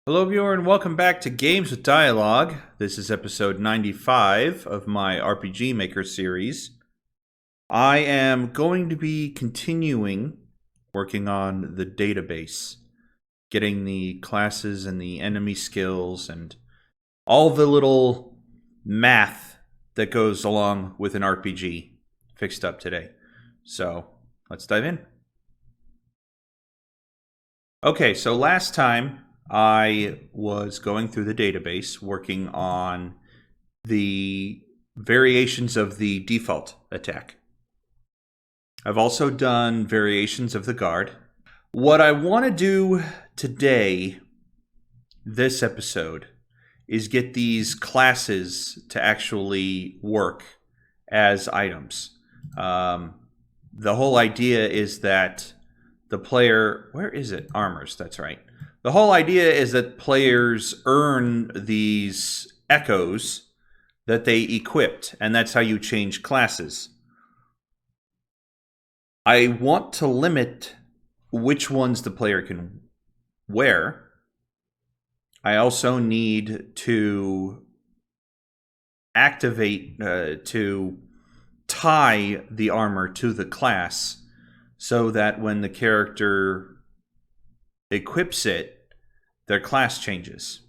Hello, viewer, and welcome back to Games with Dialogue. This is episode 95 of my RPG Maker series. I am going to be continuing working on the database, getting the classes and the enemy skills and all the little math that goes along with an RPG fixed up today. So, let's dive in. Okay, so last time I was going through the database working on the variations of the default attack. I've also done variations of the guard. What I want to do today, this episode, is get these classes to actually work as items. The whole idea is that the player... Where is it? Armors, that's right. The whole idea is that players earn these echoes that they equipped, and that's how you change classes. I want to limit which ones the player can wear. I also need to activate, to tie the armor to the class so that when the character equips it, their class changes.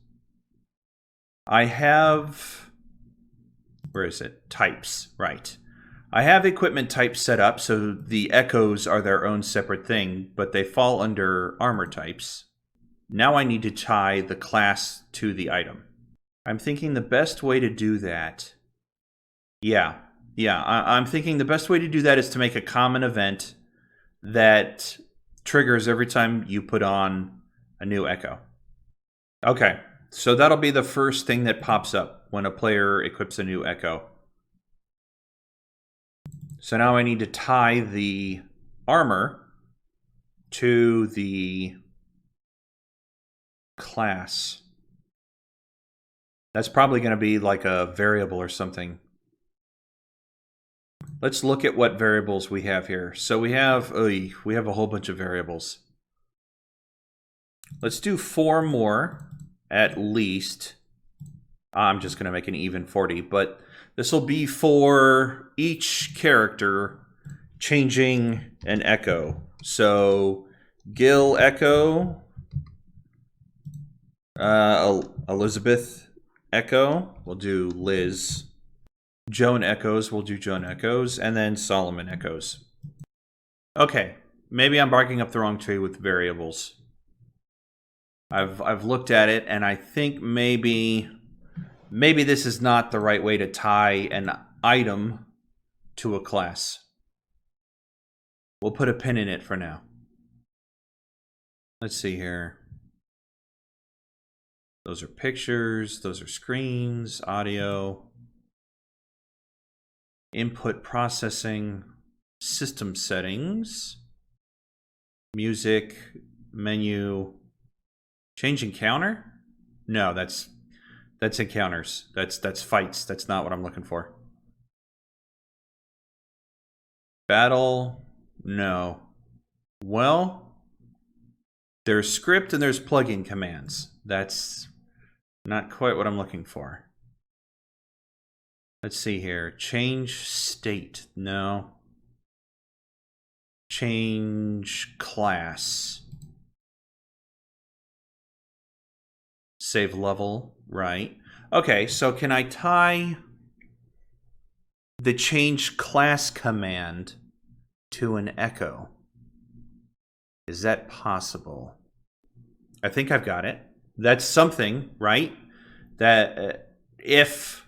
I have... Where is it? Types, right. I have equipment types set up so the echoes are their own separate thing, but they fall under armor types. Now I need to tie the class to the item. I'm thinking the best way to do that... I'm thinking the best way to do that is to make a common event that triggers every time you put on a new echo. Okay, so that'll be the first thing that pops up when a player equips a new echo. So now I need to tie the armor to the class. That's probably going to be like a variable or something. Let's look at what variables we have here. So we have a whole bunch of variables. Let's do 4 more at least. I'm just going to make an even 40, but this will be for each character changing an echo. So Gil echo, Elizabeth echo, we'll do Liz. Joan echoes, we'll do Joan echoes, and then Solomon echoes. Okay, maybe I'm barking up the wrong tree with variables. I've looked at it, and I think maybe this is not the right way to tie an item to a class. We'll put a pin in it for now. Let's see here. Those are pictures, those are screens, audio, input processing, system settings, music, menu, change encounter? No, that's encounters. That's fights. That's not what I'm looking for. Battle? No. Well, there's script and there's plugin commands. That's not quite what I'm looking for. Let's see here. Change state. No. Change class. Save level. Right. Okay, so can I tie the change class command to an echo? Is that possible? I think I've got it. That's something, right? That if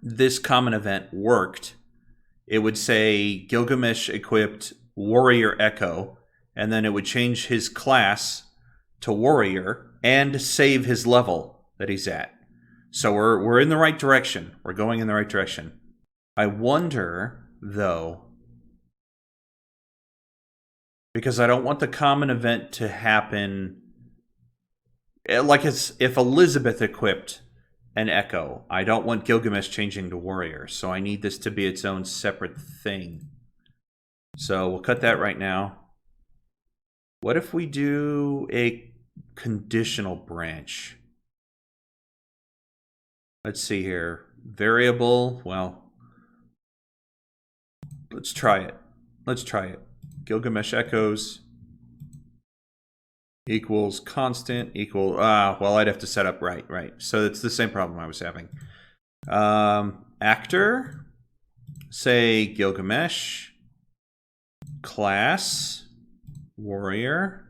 this common event worked, it would say Gilgamesh equipped Warrior Echo, and then it would change his class to Warrior and save his level that he's at. So we're in the right direction. We're going in the right direction. I wonder, though, because I don't want the common event to happen like if Elizabeth equipped an Echo. I don't want Gilgamesh changing to Warrior, so I need this to be its own separate thing. So we'll cut that right now. What if we do a conditional branch. Let's see here. Variable, well, let's try it. Let's try it. Gilgamesh echoes equals constant equal, well, I'd have to set up right. So it's the same problem I was having. Actor, say Gilgamesh, class, warrior.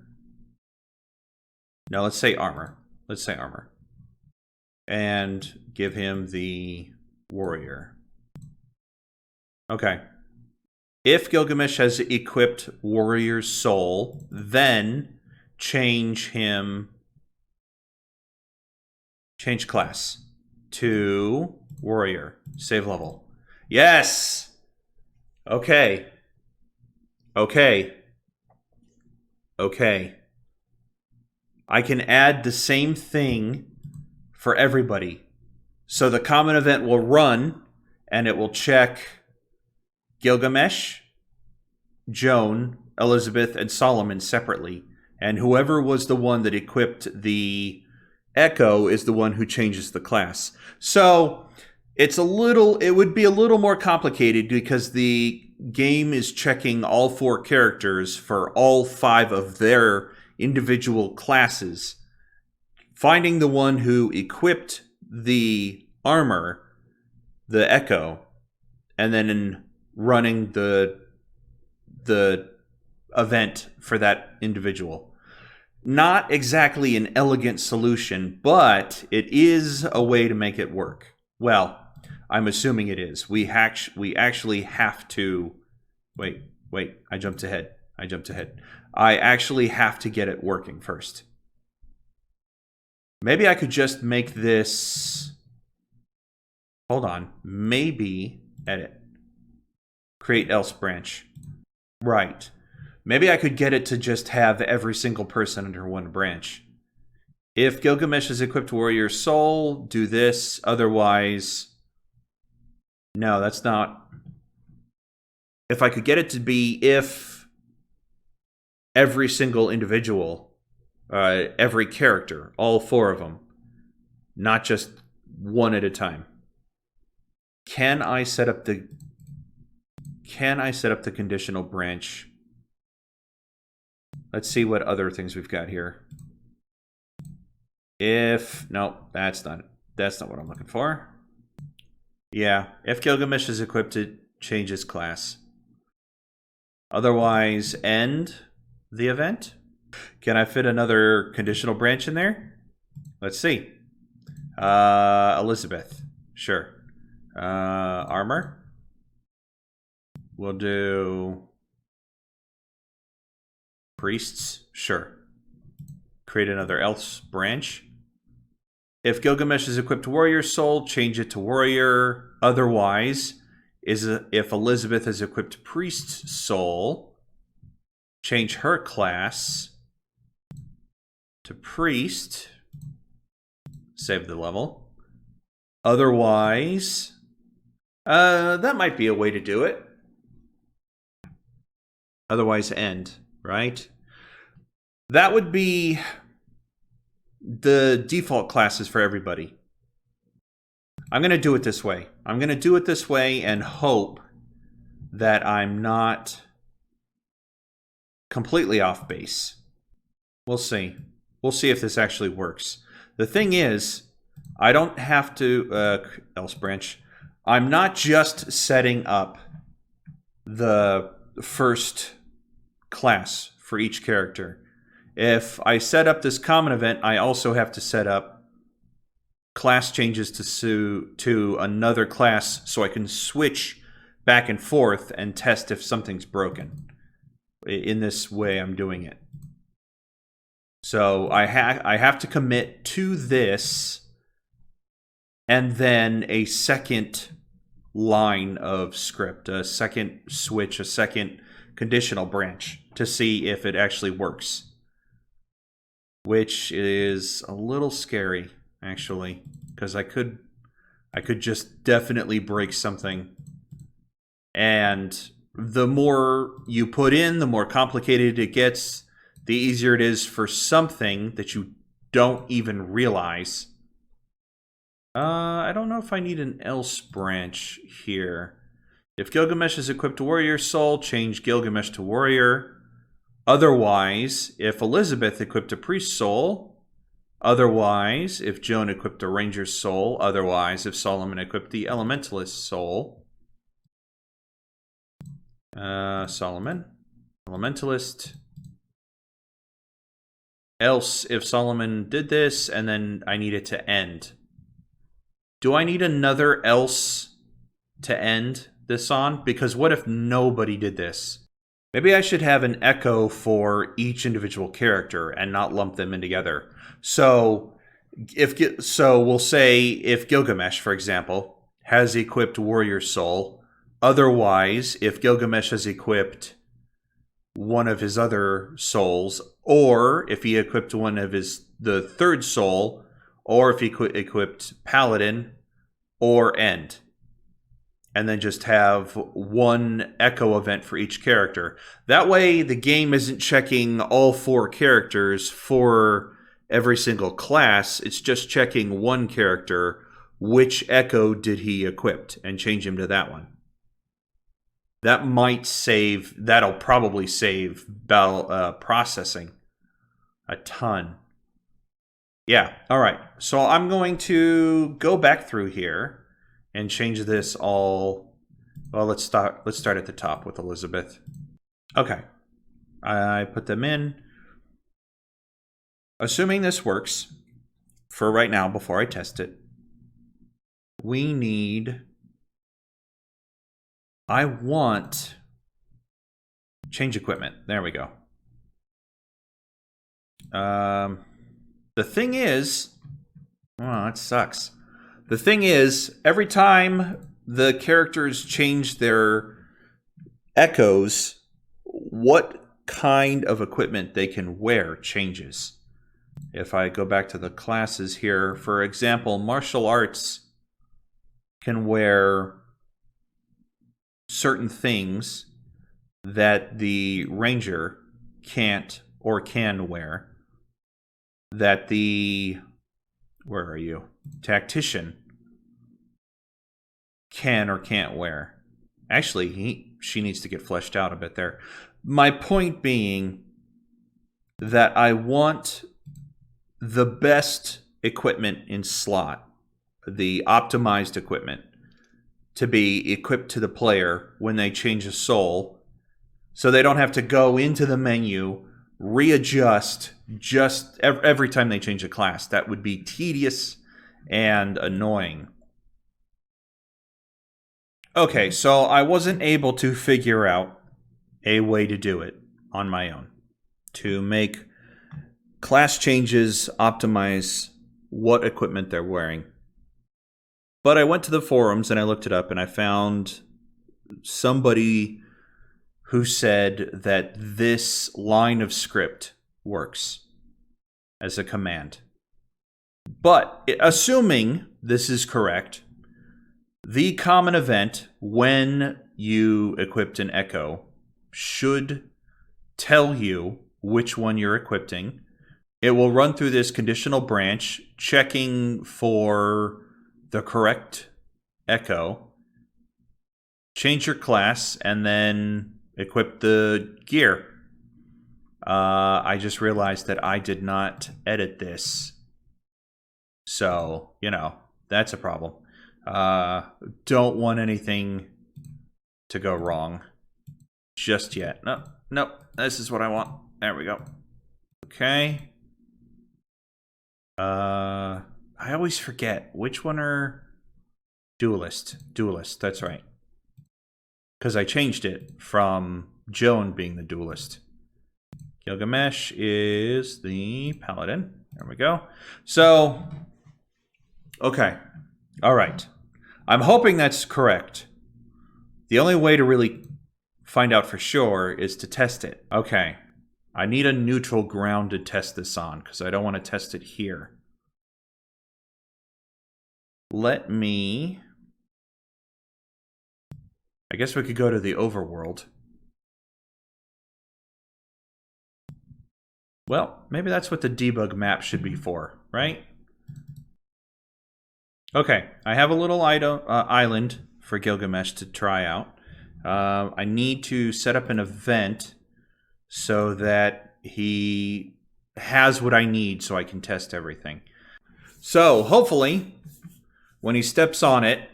No, let's say armor. Let's say armor. And give him the warrior. Okay. If Gilgamesh has equipped warrior's soul, then change class to warrior. Save level. Yes! Okay. I can add the same thing for everybody. So the common event will run, and it will check Gilgamesh, Joan, Elizabeth, and Solomon separately. And whoever was the one that equipped the Echo is the one who changes the class. So it would be a little more complicated because the game is checking all 4 characters for all 5 of their individual classes. Finding the one who equipped the armor, the Echo, and then running the event for that individual. Not exactly an elegant solution, but it is a way to make it work. Well, I'm assuming it is. We actually have to... Wait, I jumped ahead. I actually have to get it working first. Maybe I could just make this... Hold on. Maybe edit. Create else branch. Right. Maybe I could get it to just have every single person under one branch. If Gilgamesh has equipped warrior soul, do this. Otherwise... No, that's not... If I could get it to be if every single individual, every character, all 4 of them, not just one at a time. Can I set up the conditional branch? Let's see what other things we've got here. No, that's not what I'm looking for. Yeah, if Gilgamesh is equipped, it changes class. Otherwise, end the event. Can I fit another conditional branch in there? Let's see. Elizabeth. Sure. Armor. We'll do priests. Sure. Create another else branch. If Gilgamesh is equipped warrior soul, change it to warrior. Otherwise, if Elizabeth is equipped priest's soul, change her class to priest. Save the level. Otherwise, that might be a way to do it. Otherwise, end, right? That would be the default classes for everybody. I'm going to do it this way. I'm going to do it this way and hope that I'm not completely off base. We'll see. We'll see if this actually works. The thing is, I don't have to... else branch. I'm not just setting up the first class for each character. If I set up this common event, I also have to set up class changes to another class so I can switch back and forth and test if something's broken. In this way, I'm doing it. So I have to commit to this and then a second line of script, a second switch, a second conditional branch to see if it actually works. Which is a little scary, actually, because I could just definitely break something. And the more you put in, the more complicated it gets. the easier it is for something that you don't even realize. I don't know if I need an else branch here. If Gilgamesh is equipped to Warrior Soul, change Gilgamesh to Warrior. Otherwise, if Elizabeth equipped a Priest Soul. Otherwise, if Joan equipped a Ranger's Soul. Otherwise, if Solomon equipped the Elementalist Soul. Solomon. Elementalist. Else, if Solomon did this, and then I need it to end. Do I need another else to end this on? Because what if nobody did this? Maybe I should have an echo for each individual character and not lump them in together. So we'll say if Gilgamesh, for example, has equipped Warrior Soul. Otherwise, if Gilgamesh has equipped one of his other souls, or if he equipped one of the third soul, or if he equipped Paladin or End, and then just have one echo event for each character. That way, the game isn't checking all 4 characters for every single class. It's just checking one character, which echo did he equip, and change him to that one. That'll probably save processing a ton. Yeah, all right. So I'm going to go back through here and change this all. Well, let's start at the top with Elizabeth. Okay. I put them in. Assuming this works for right now before I test it, we need... I want change equipment. There we go. The thing is, oh, that sucks. The thing is, every time the characters change their echoes, what kind of equipment they can wear changes. If I go back to the classes here, for example, martial arts can wear certain things that the ranger can't or can wear, that the, where are you, tactician can or can't wear. Actually, she needs to get fleshed out a bit there. My point being that I want the best equipment in slot, the optimized equipment, to be equipped to the player when they change a soul, so they don't have to go into the menu, readjust just every time they change a class. That would be tedious and annoying. Okay, so I wasn't able to figure out a way to do it on my own, to make class changes optimize what equipment they're wearing. But I went to the forums and I looked it up, and I found somebody who said that this line of script works as a command. But assuming this is correct, the common event when you equipped an echo should tell you which one you're equipping. It will run through this conditional branch, checking for the correct echo, change your class, and then equip the gear. I just realized that I did not edit this. So, that's a problem. Don't want anything to go wrong just yet. Nope, this is what I want. There we go. Okay. I always forget which one are duelist, that's right. Because I changed it from Joan being the duelist. Gilgamesh is the paladin. There we go. So, okay. All right. I'm hoping that's correct. The only way to really find out for sure is to test it. Okay. I need a neutral ground to test this on, because I don't want to test it here. I guess we could go to the overworld. Well, maybe that's what the debug map should be for, right? Okay, I have a little island for Gilgamesh to try out. I need to set up an event so that he has what I need so I can test everything. So hopefully, when he steps on it,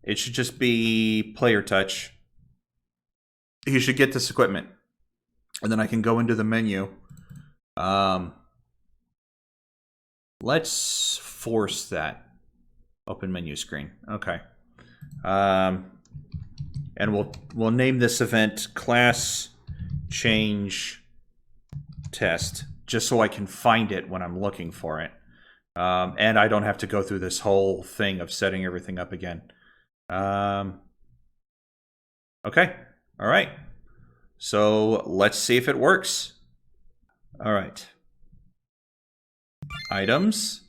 it should just be player touch. He should get this equipment. And then I can go into the menu. Let's force that. Open menu screen. Okay. And we'll name this event class change test, just so I can find it when I'm looking for it. And I don't have to go through this whole thing of setting everything up again. Okay. All right. So let's see if it works. All right. Items.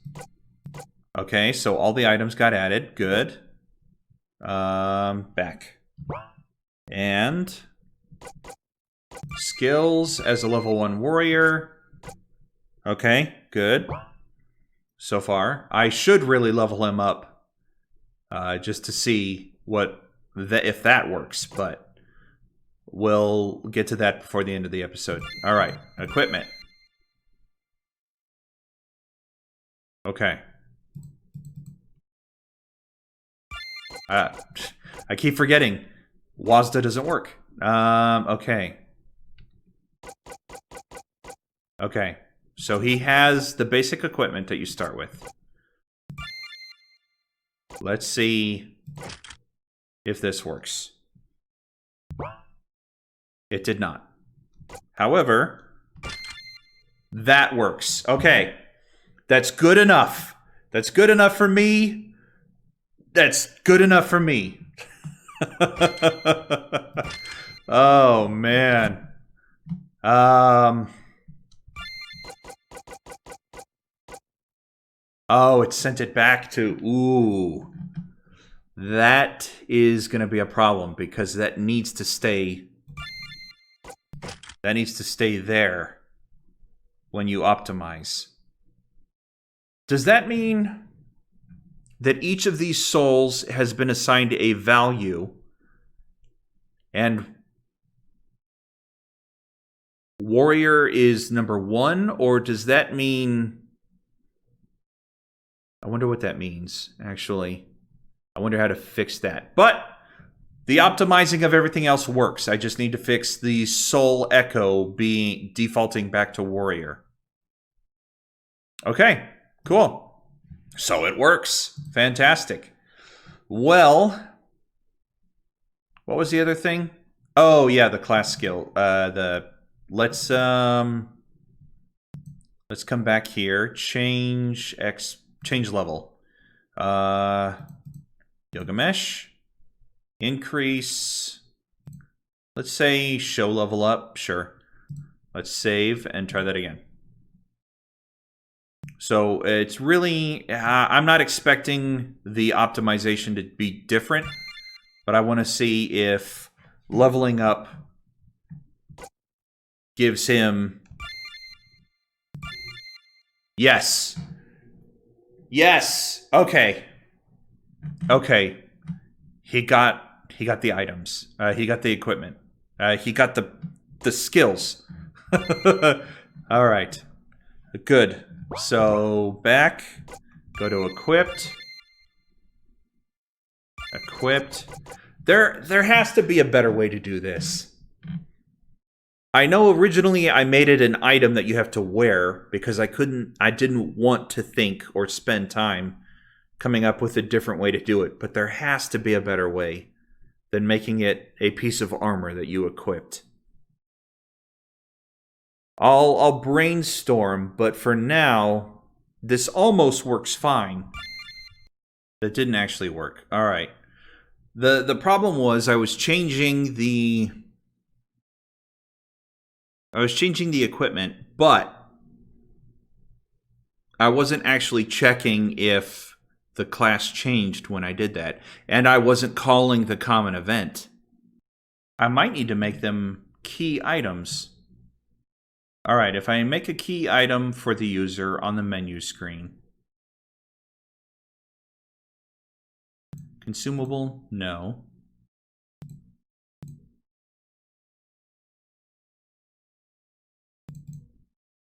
Okay, so all the items got added. Good. Back. And skills as a level 1 warrior. Okay, good. So far. I should really level him up just to see if that works, but we'll get to that before the end of the episode. All right, equipment. Okay. I keep forgetting. WASDA doesn't work. Okay. Okay. So he has the basic equipment that you start with. Let's see if this works. It did not. However, that works. Okay. That's good enough. That's good enough for me. That's good enough for me. Oh, man. Oh, it sent it back to... Ooh. That is going to be a problem because that needs to stay... That needs to stay there when you optimize. Does that mean that each of these souls has been assigned a value and warrior is number 1, or does that mean... I wonder what that means, actually. I wonder how to fix that. But the optimizing of everything else works. I just need to fix the soul echo being defaulting back to warrior. Okay, cool. So it works. Fantastic. Well, what was the other thing? Oh yeah, the class skill. Let's come back here. Change level. Gilgamesh. Increase. Let's say show level up. Sure. Let's save and try that again. So it's really, I'm not expecting the optimization to be different, but I want to see if leveling up gives him... Yes. Yes. Okay. Okay. He got the items. He got the equipment. He got the skills. All right. Good. So back, go to equipped. Equipped. There has to be a better way to do this. I know originally I made it an item that you have to wear because I didn't want to think or spend time coming up with a different way to do it, but there has to be a better way than making it a piece of armor that you equipped. I'll brainstorm, but for now, this almost works fine. That didn't actually work. All right. The problem was I was changing the equipment, but I wasn't actually checking if the class changed when I did that, and I wasn't calling the common event. I might need to make them key items. All right, if I make a key item for the user on the menu screen. Consumable? No.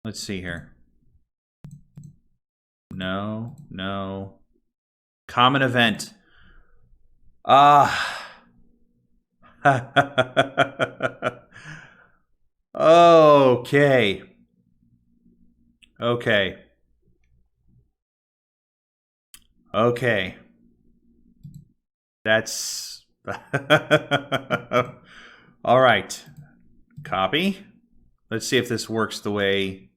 Let's see here. No, no. Common event. Ah. Okay. Okay. Okay. That's... All right. Copy. Let's see if this works the way...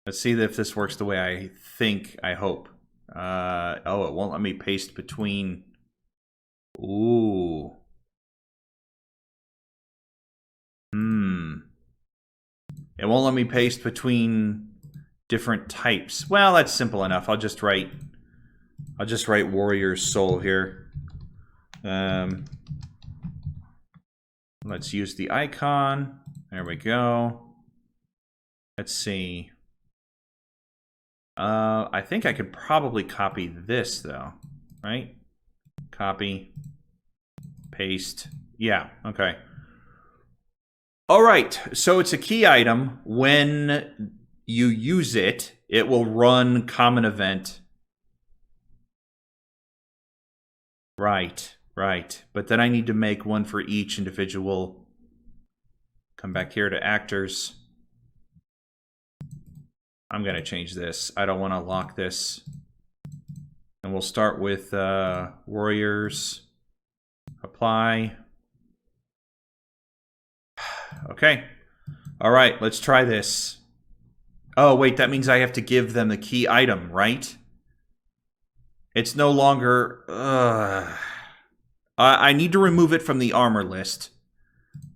Let's see if this works the way I think, I hope. Oh, it won't let me paste between... Ooh. It won't let me paste between different types. Well, that's simple enough. I'll just write Warrior's Soul here. Let's use the icon. There we go. Let's see. I think I could probably copy this though, right? Copy, paste. Yeah, okay. All right, so it's a key item. When you use it, it will run common event. Right, right. But then I need to make one for each individual. Come back here to actors. I'm going to change this. I don't want to lock this. And we'll start with Warriors. Apply. Okay. All right, let's try this. Oh, wait, that means I have to give them the key item, right? It's no longer... I need to remove it from the armor list.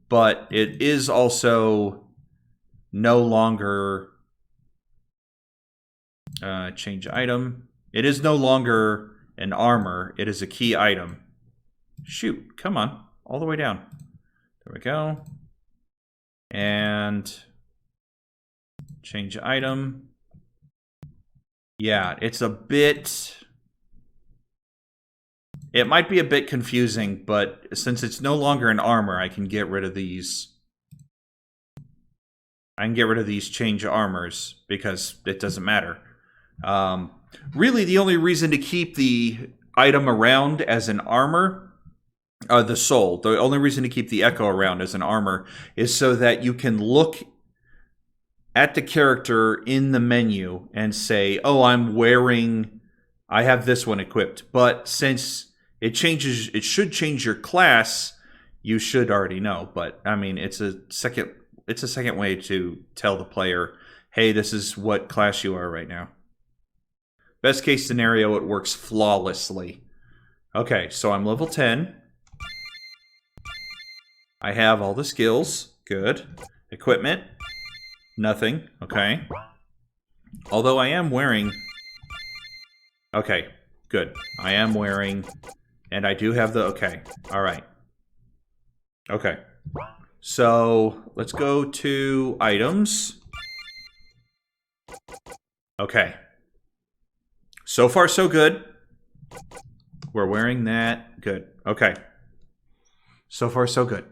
But it is also no longer... change item. It is no longer an armor. It is a key item. Shoot, come on. All the way down. There we go. And change item. Yeah, it's a bit... It might be a bit confusing, but since it's no longer an armor, I can get rid of these. I can get rid of these change armors because it doesn't matter. Really, the only reason to keep the item around as an armor, the soul, the only reason to keep the echo around as an armor is so that you can look at the character in the menu and say, oh, I have this one equipped. But since it should change your class, you should already know. But I mean, it's a second way to tell the player, hey, this is what class you are right now. Best case scenario, it works flawlessly. Okay, so I'm level 10. I have all the skills. Good. Equipment. Nothing. Okay. Although I am wearing... Okay, good. I am wearing... And I do have the... Okay, alright. Okay. So, let's go to items. Okay. So far, so good. We're wearing that. Good. Okay. So far, so good.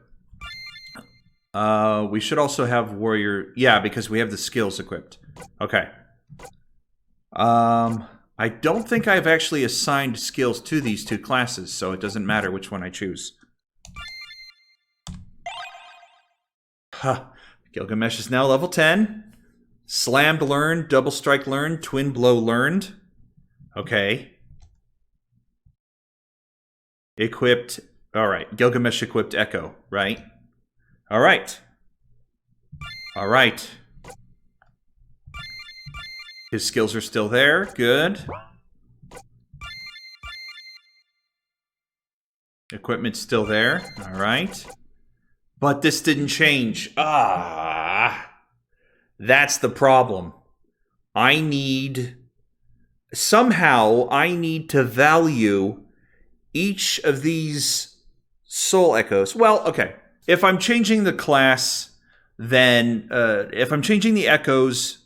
We should also have warrior... Yeah, because we have the skills equipped. Okay. I don't think I've actually assigned skills to these two classes, so it doesn't matter which one I choose. Huh. Gilgamesh is now level 10. Slammed learned, double strike learned, twin blow learned. Okay. Equipped. Alright, Gilgamesh equipped Echo, right? Alright. Alright. His skills are still there. Good. Equipment's still there. Alright. But this didn't change. Ah. That's the problem. Somehow, I need to value each of these soul echoes. Well, okay. If I'm changing the class then if I'm changing the echoes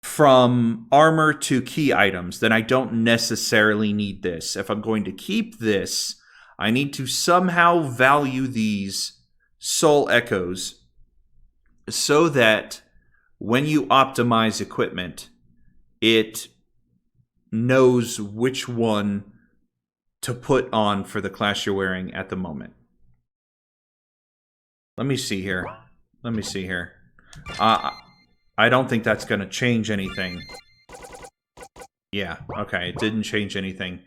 from armor to key items, then I don't necessarily need this. If I'm going to keep this, I need to somehow value these soul echoes so that when you optimize equipment, it knows which one to put on for the class you're wearing at the moment. Let me see here. I don't think that's going to change anything. Yeah, okay, it didn't change anything.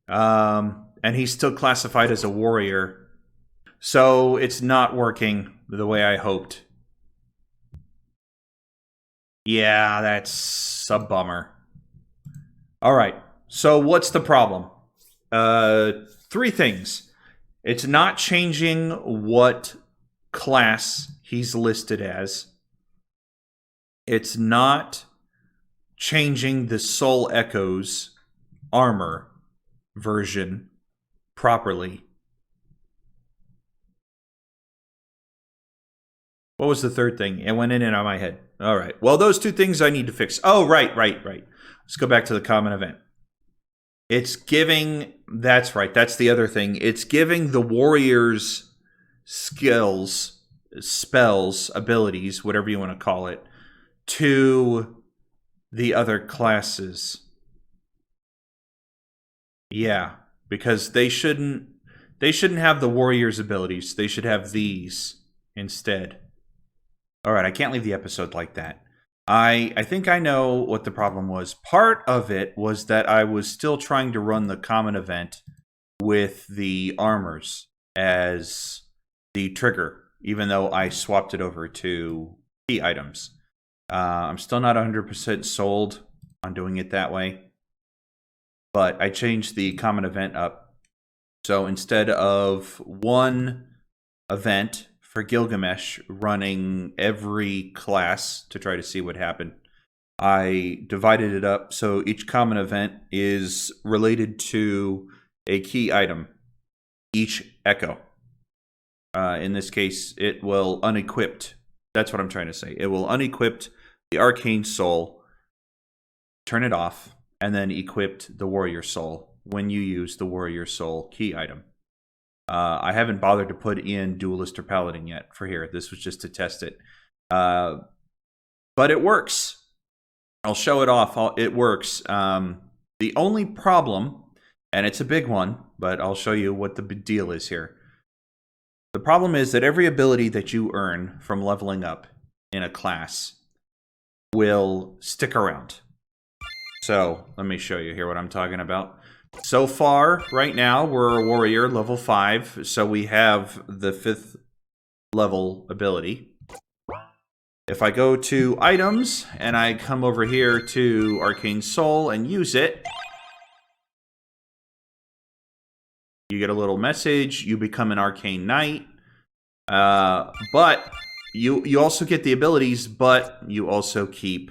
And he's still classified as a warrior. So it's not working the way I hoped. Yeah, that's a bummer. All right, so what's the problem? 3 things. It's not changing what class he's listed as. It's not changing the Soul Echoes armor version properly. What was the third thing? It went in and out of my head. All right. Well, those 2 things I need to fix. Oh, right. Let's go back to the common event. It's giving... That's right. That's the other thing. It's giving the warrior's skills, spells, abilities, whatever you want to call it, to the other classes. Yeah, because they shouldn't have the warrior's abilities. They should have these instead. All right, I can't leave the episode like that. I think I know what the problem was. Part of it was that I was still trying to run the common event with the armors as the trigger, even though I swapped it over to key items. I'm still not 100% sold on doing it that way, but I changed the common event up. So instead of 1 event for Gilgamesh running every class to try to see what happened, I divided it up so each common event is related to a key item, each echo. In this case, it will unequipped. That's what I'm trying to say. It will unequipped the Arcane Soul, turn it off, and then equipped the Warrior Soul when you use the Warrior Soul key item. I haven't bothered to put in Duelist or Paladin yet for here. This was just to test it. But it works. I'll show it off. It works. The only problem, and it's a big one, but I'll show you what the big deal is here. The problem is that every ability that you earn from leveling up in a class will stick around. So let me show you here what I'm talking about. So far, right now, we're a warrior, level 5, so we have the 5th level ability. If I go to items, and I come over here to Arcane Soul and use it, you get a little message, you become an Arcane Knight, but you also get the abilities, but you also keep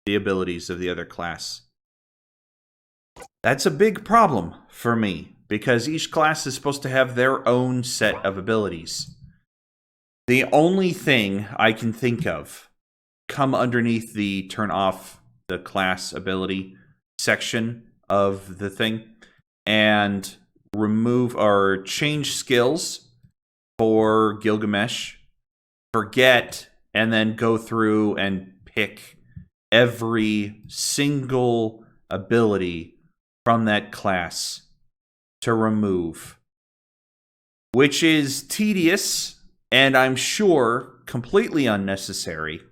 the abilities of the other class. That's a big problem for me, because each class is supposed to have their own set of abilities. The only thing I can think of come underneath the turn off the class ability section of the thing and remove or change skills for Gilgamesh, forget, and then go through and pick every single ability from that class to remove, which is tedious and I'm sure completely unnecessary.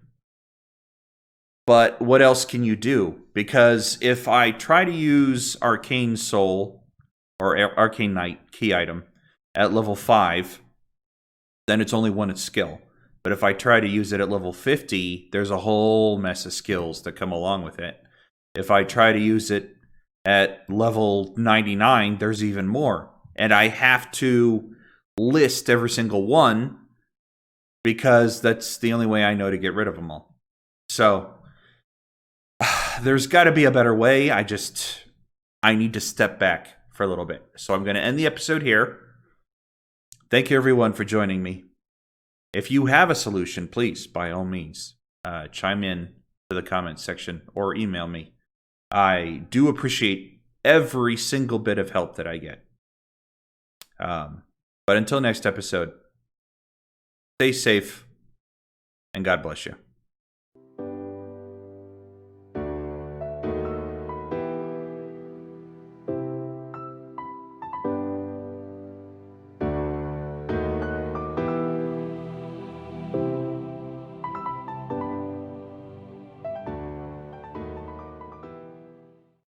But what else can you do? Because if I try to use Arcane Soul or Arcane Knight key item at level 5, then it's only 1 skill. But if I try to use it at level 50, there's a whole mess of skills that come along with it. If I try to use it at level 99, there's even more. And I have to list every single one because that's the only way I know to get rid of them all. So there's got to be a better way. I need to step back for a little bit. So I'm going to end the episode here. Thank you, everyone, for joining me. If you have a solution, please, by all means, chime in to the comments section or email me. I do appreciate every single bit of help that I get. But until next episode, stay safe and God bless you.